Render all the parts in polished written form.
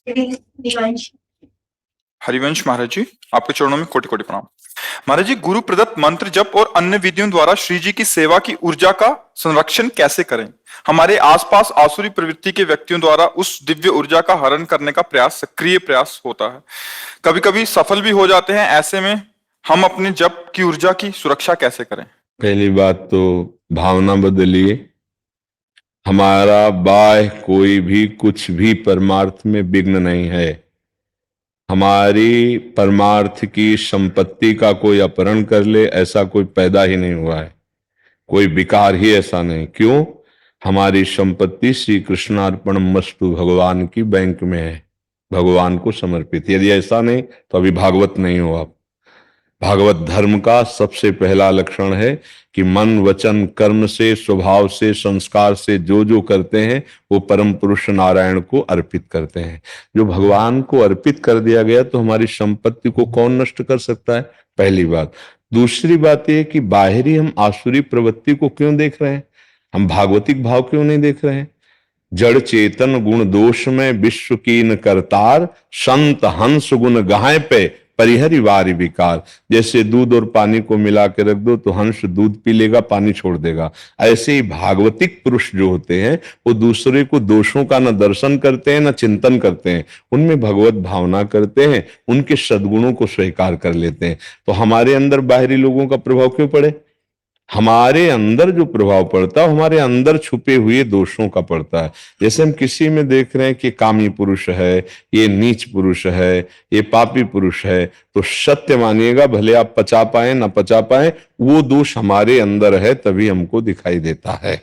दिवंश। हरिवंश महाराज जी, आपके चरणों में कोटि कोटि प्रणाम। महाराज जी, गुरु प्रदत्त मंत्र जप और अन्य विधियों द्वारा श्री जी की सेवा की ऊर्जा का संरक्षण कैसे करें? हमारे आसपास आसुरी प्रवृत्ति के व्यक्तियों द्वारा उस दिव्य ऊर्जा का हरण करने का प्रयास, सक्रिय प्रयास होता है। कभी कभी सफल भी हो जाते हैं। ऐसे में हम अपने जप की ऊर्जा की सुरक्षा कैसे करें? पहली बात तो भावना बदलिए। हमारा बाह्य कोई भी कुछ भी परमार्थ में विघ्न नहीं है। हमारी परमार्थ की संपत्ति का कोई अपहरण कर ले, ऐसा कोई पैदा ही नहीं हुआ है। कोई विकार ही ऐसा नहीं। क्यों? हमारी संपत्ति श्री कृष्णार्पण मस्तु भगवान की बैंक में है, भगवान को समर्पित। यदि ऐसा नहीं तो अभी भागवत नहीं हो आप। भागवत धर्म का सबसे पहला लक्षण है कि मन वचन कर्म से, स्वभाव से, संस्कार से जो जो करते हैं वो परम पुरुष नारायण को अर्पित करते हैं। जो भगवान को अर्पित कर दिया गया तो हमारी संपत्ति को कौन नष्ट कर सकता है? पहली बात। दूसरी बात यह कि बाहरी हम आसुरी प्रवृत्ति को क्यों देख रहे हैं? हम भागवतिक भाव क्यों नहीं देख रहे हैं? जड़ चेतन गुण दोष में विश्व कीन करतार, संत हंस गुण गाय पे परिहरि वारि विकार। जैसे दूध और पानी को मिला के रख दो तो हंस दूध पी लेगा, पानी छोड़ देगा। ऐसे ही भागवतिक पुरुष जो होते हैं वो दूसरे को दोषों का न दर्शन करते हैं न चिंतन करते हैं, उनमें भगवत भावना करते हैं, उनके सद्गुणों को स्वीकार कर लेते हैं। तो हमारे अंदर बाहरी लोगों का प्रभाव क्यों पड़े? हमारे अंदर जो प्रभाव पड़ता है हमारे अंदर छुपे हुए दोषों का पड़ता है। जैसे हम किसी में देख रहे हैं कि कामी पुरुष है, ये नीच पुरुष है, ये पापी पुरुष है, तो सत्य मानिएगा, भले आप पचा पाए ना पचा पाए, वो दोष हमारे अंदर है, तभी हमको दिखाई देता है।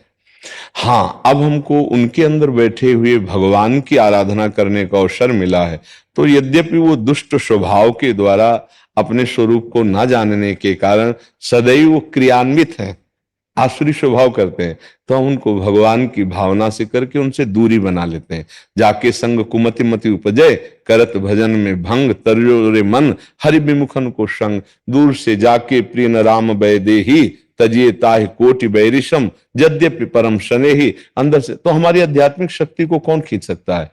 हाँ, अब हमको उनके अंदर बैठे हुए भगवान की आराधना करने का अवसर मिला है, तो यद्यपि वो दुष्ट स्वभाव के द्वारा अपने स्वरूप को न जानने के कारण सदैव वो क्रियान्वित हैं, आसुरी स्वभाव करते हैं, तो हम उनको भगवान की भावना से करके उनसे दूरी बना लेते हैं। जाके संग कुमति मति उपजय, करत भजन में भंग, तरजो रे मन हरि विमुखन को संग। दूर से जाके प्रिय न राम वैदेही, तजिए ताहि कोटि बैरिशम, यद्यपि परम शने ही। अंदर से तो हमारी आध्यात्मिक शक्ति को कौन खींच सकता है?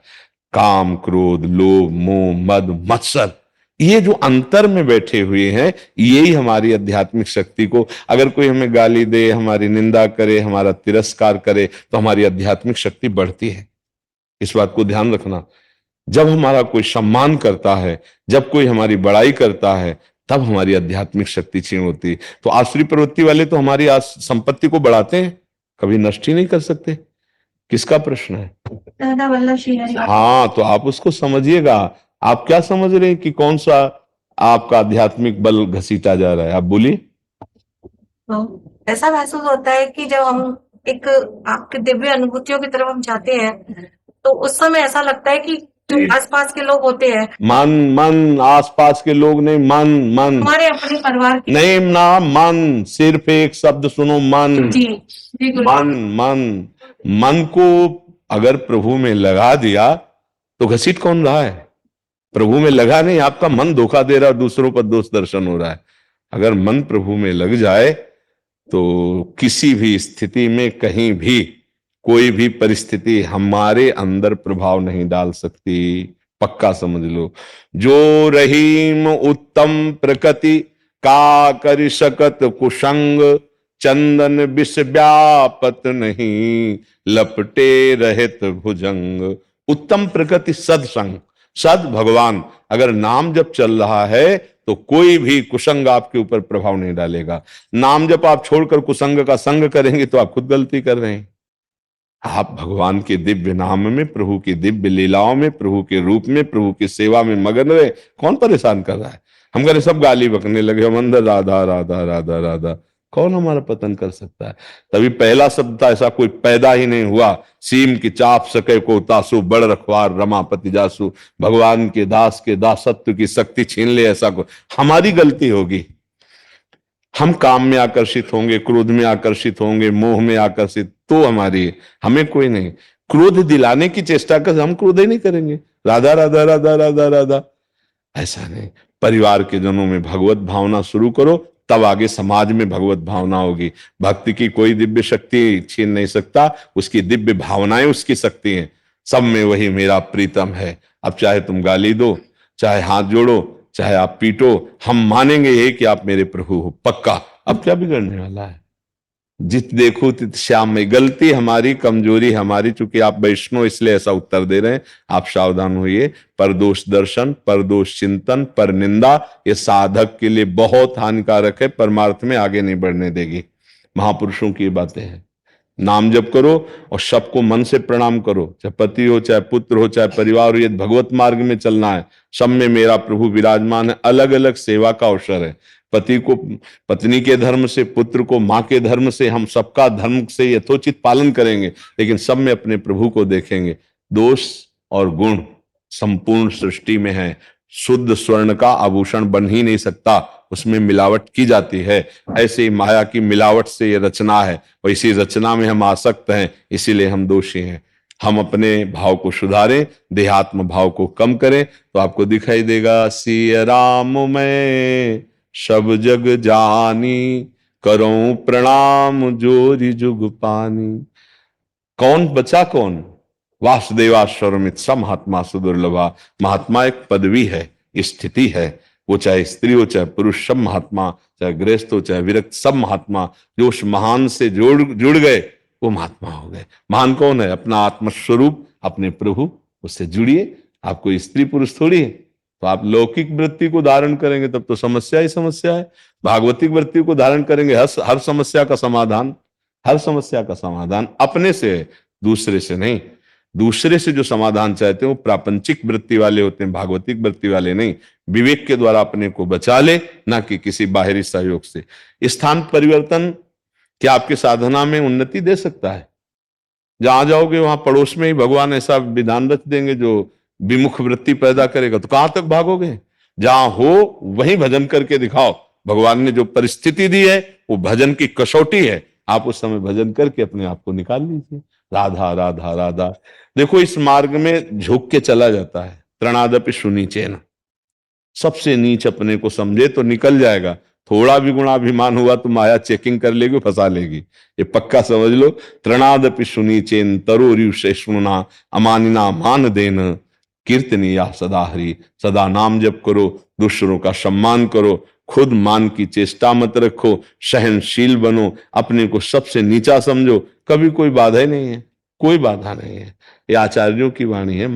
काम, क्रोध, लोभ, मोह, मद, मत्सर, ये जो अंतर में बैठे हुए हैं, यही हमारी आध्यात्मिक शक्ति को, अगर कोई हमें गाली दे, हमारी निंदा करे, हमारा तिरस्कार करे, तो हमारी आध्यात्मिक शक्ति बढ़ती है। इस बात को ध्यान रखना। जब हमारा कोई सम्मान करता है, जब कोई हमारी बड़ाई करता है, तब हमारी आध्यात्मिक शक्ति क्षीण होती है। तो आसुरी प्रवृत्ति वाले तो हमारी संपत्ति को बढ़ाते हैं, कभी नष्ट ही नहीं कर सकते। किसका प्रश्न है? हाँ, तो आप उसको समझिएगा। आप क्या समझ रहे हैं कि कौन सा आपका आध्यात्मिक बल घसीटा जा रहा है? आप बोलिए। ऐसा महसूस होता है कि जब हम एक आपके दिव्य अनुभूतियों की तरफ हम जाते हैं, तो उस समय ऐसा लगता है कि जो आसपास के लोग होते हैं, मन आसपास के लोग नहीं, मन हमारे अपने परिवार के नहीं ना, मन, सिर्फ एक शब्द सुनो, मन। जी मन को अगर प्रभु में लगा दिया तो घसीट कौन रहा है? प्रभु में लगा नहीं, आपका मन धोखा दे रहा है, दूसरों पर दोष दर्शन हो रहा है। अगर मन प्रभु में लग जाए तो किसी भी स्थिति में, कहीं भी, कोई भी परिस्थिति हमारे अंदर प्रभाव नहीं डाल सकती। पक्का समझ लो। जो रहीम उत्तम प्रकृति का करि सकत कुसंग, चंदन विष व्यापत नहीं, लपटे रहत भुजंग। उत्तम प्रकृति सत्संग, सद भगवान, अगर नाम जब चल रहा है तो कोई भी कुसंग आपके ऊपर प्रभाव नहीं डालेगा। नाम जब आप छोड़कर कुसंग का संग करेंगे तो आप खुद गलती कर रहे हैं। आप भगवान के दिव्य नाम में, प्रभु की दिव्य लीलाओं में, प्रभु के रूप में, प्रभु की सेवा में मगन रहे। कौन परेशान कर रहा है? हम करें सब गाली बकने लगे, हम अंदर राधा राधा राधा राधा। कौन हमारा पतन कर सकता है? तभी पहला शब्द था, ऐसा कोई पैदा ही नहीं हुआ। सीम की चाप सके को तासु, बड़ रखवार रमापति जासु। भगवान के दास के दासत्व की शक्ति छीन ले, ऐसा को हमारी गलती होगी। हम काम में आकर्षित होंगे, क्रोध में आकर्षित होंगे, मोह में आकर्षित, तो हमारी, हमें कोई नहीं। क्रोध दिलाने की चेष्टा कर, हम क्रोध ही नहीं करेंगे। राधा राधा राधा राधा राधा, ऐसा नहीं। परिवार के जनों में भगवत भावना शुरू करो, तब आगे समाज में भगवत भावना होगी। भक्ति की कोई दिव्य शक्ति छीन नहीं सकता, उसकी दिव्य भावनाएं उसकी शक्ति हैं। सब में वही मेरा प्रीतम है। अब चाहे तुम गाली दो, चाहे हाथ जोड़ो, चाहे आप पीटो, हम मानेंगे यही कि आप मेरे प्रभु हो, पक्का। अब क्या बिगड़ने वाला है? जित देखो तित श्याम में। गलती हमारी, कमजोरी हमारी, चूंकि आप वैष्णव इसलिए ऐसा उत्तर दे रहे हैं। आप सावधान होइए। परदोष दर्शन, परदोष चिंतन, पर निंदा, ये साधक के लिए बहुत हानिकारक है, परमार्थ में आगे नहीं बढ़ने देगी। महापुरुषों की बातें हैं। नाम जप करो और सबको मन से प्रणाम करो, चाहे पति हो, चाहे पुत्र हो, चाहे परिवार हो। ये भगवत मार्ग में चलना है। सब में मेरा प्रभु विराजमान है। अलग अलग सेवा का अवसर है। पति को पत्नी के धर्म से, पुत्र को माँ के धर्म से, हम सबका धर्म से यथोचित पालन करेंगे, लेकिन सब में अपने प्रभु को देखेंगे। दोष और गुण संपूर्ण सृष्टि में है। शुद्ध स्वर्ण का आभूषण बन ही नहीं सकता, उसमें मिलावट की जाती है। ऐसे ही माया की मिलावट से ये रचना है, और इसी रचना में हम आसक्त हैं, इसीलिए हम दोषी हैं। हम अपने भाव को सुधारें, देहात्म भाव को कम करें, तो आपको दिखाई देगा सिया राम मैं सब जग जानी, करूं प्रणाम जोरी जुग पानी। कौन बचा कौन? वासुदेवाश्वरमित स महात्मा सुदुर्लभा। महात्मा एक पदवी है, स्थिति है। वो चाहे स्त्री हो, चाहे पुरुष, सब महात्मा, चाहे गृहस्थ हो, चाहे विरक्त, सब महात्मा जो उस महान से जुड़ गए, वो महात्मा हो गए। महान कौन है? अपना आत्मस्वरूप, अपने प्रभु, उससे जुड़िए। आपको स्त्री पुरुष थोड़ी है। तो आप लौकिक वृत्ति को धारण करेंगे तब तो समस्या ही समस्या है। भागवतिक वृत्ति को धारण करेंगे, हर समस्या का समाधान, हर समस्या का समाधान अपने से है, दूसरे से नहीं। दूसरे से जो समाधान चाहते हैं वो प्रापंचिक वृत्ति वाले होते हैं, भागवतिक वृत्ति वाले नहीं। विवेक के द्वारा अपने को बचा ले, ना कि किसी बाहरी सहयोग से। स्थान परिवर्तन क्या आपके साधना में उन्नति दे सकता है? जहां जाओगे वहां पड़ोस में ही भगवान ऐसा विधान रच देंगे जो विमुख वृत्ति पैदा करेगा, तो कहां तक भागोगे? जहां हो वहीं भजन करके दिखाओ। भगवान ने जो परिस्थिति दी है वो भजन की कसौटी है। आप उस समय भजन करके अपने आप को निकाल लीजिए। राधा राधा राधा। देखो, इस मार्ग में झुक के चला जाता है। तृणादपि सुनीचेन, सबसे नीच अपने को समझे तो निकल जाएगा। थोड़ा भी गुणाभिमान हुआ तो माया चेकिंग कर लेगी, फंसा लेगी। ये पक्का समझ लो। तृणादपि सुनीचेन तरोरिव शेषमुना, अमानिना मान देन कीर्तनीया सदा हरि। सदा नाम जप करो, दूसरों का सम्मान करो, खुद मान की चेष्टा मत रखो, सहनशील बनो, अपने को सबसे नीचा समझो। कभी कोई बाधा ही नहीं है, कोई बाधा नहीं है। ये आचार्यों की वाणी है।